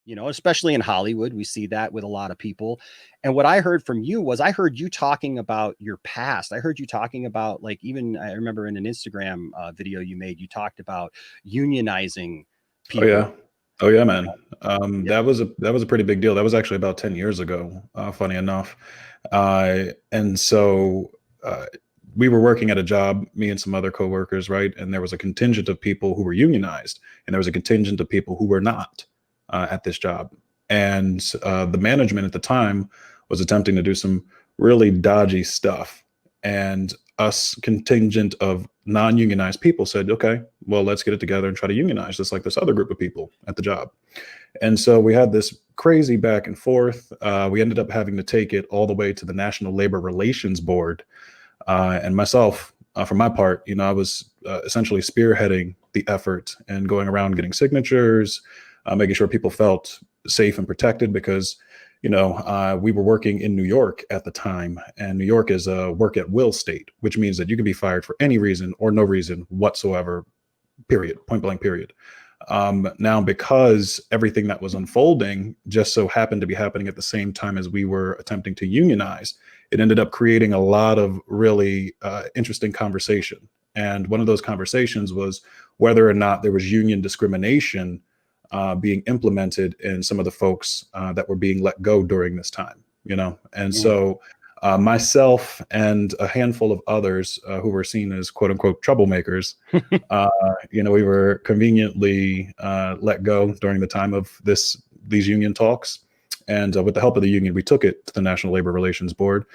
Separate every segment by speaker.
Speaker 1: especially in Hollywood. We see that with a lot of people. And what I heard from you was I heard you talking about your past. I heard you talking about, like, even I remember in an Instagram video you made, you talked about unionizing
Speaker 2: Oh yeah.
Speaker 1: people.
Speaker 2: Oh yeah,
Speaker 1: You
Speaker 2: man.
Speaker 1: know, yeah.
Speaker 2: That was a pretty big deal. That was actually about 10 years ago, funny enough. And so we were working at a job, me and some other coworkers, right? And there was a contingent of people who were unionized, and there was a contingent of people who were not at this job. And the management at the time was attempting to do some really dodgy stuff. And us contingent of non-unionized people said, okay, well, let's get it together and try to unionize just like this other group of people at the job. And so we had this crazy back and forth. We ended up having to take it all the way to the National Labor Relations Board. And myself, for my part, I was essentially spearheading the effort and going around getting signatures, making sure people felt safe and protected because we were working in New York at the time, and New York is a work at will state, which means that you can be fired for any reason or no reason whatsoever, period, point blank, period. Now, because everything that was unfolding just so happened to be happening at the same time as we were attempting to unionize, it ended up creating a lot of really interesting conversation. And one of those conversations was whether or not there was union discrimination being implemented in some of the folks that were being let go during this time, And
Speaker 1: Mhm.
Speaker 2: so myself and a handful of others who were seen as quote unquote troublemakers, uh, we were conveniently let go during the time of these union talks. And with the help of the union, we took it to the National Labor Relations Board.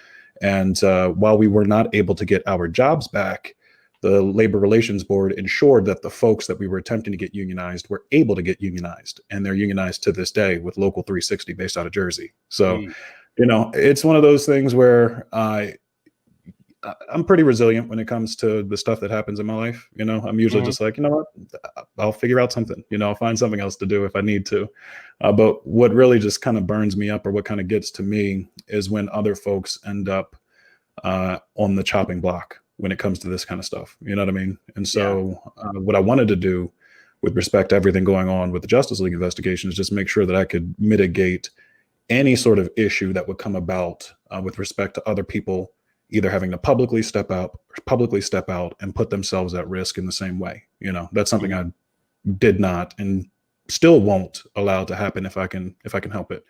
Speaker 2: And while we were not able to get our jobs back, the Labor Relations Board ensured that the folks that we were attempting to get unionized were able to get unionized, and they're unionized to this day with Local 360 based out of Jersey. So,
Speaker 1: Mm.
Speaker 2: it's one of those things where I'm pretty resilient when it comes to the stuff that happens in my life. I'm usually
Speaker 1: Mhm.
Speaker 2: just like, what, I'll figure out something, I'll find something else to do if I need to. But what really just kind of burns me up, or what kind of gets to me, is when other folks end up on the chopping block when it comes to this kind of stuff. You know what I mean? And
Speaker 1: Yeah.
Speaker 2: so what I wanted to do with respect to everything going on with the Justice League investigation is just make sure that I could mitigate any sort of issue that would come about with respect to other people either having to publicly step out and put themselves at risk in the same way. That's something
Speaker 1: Mhm.
Speaker 2: I did not and still won't allow to happen if I can help it.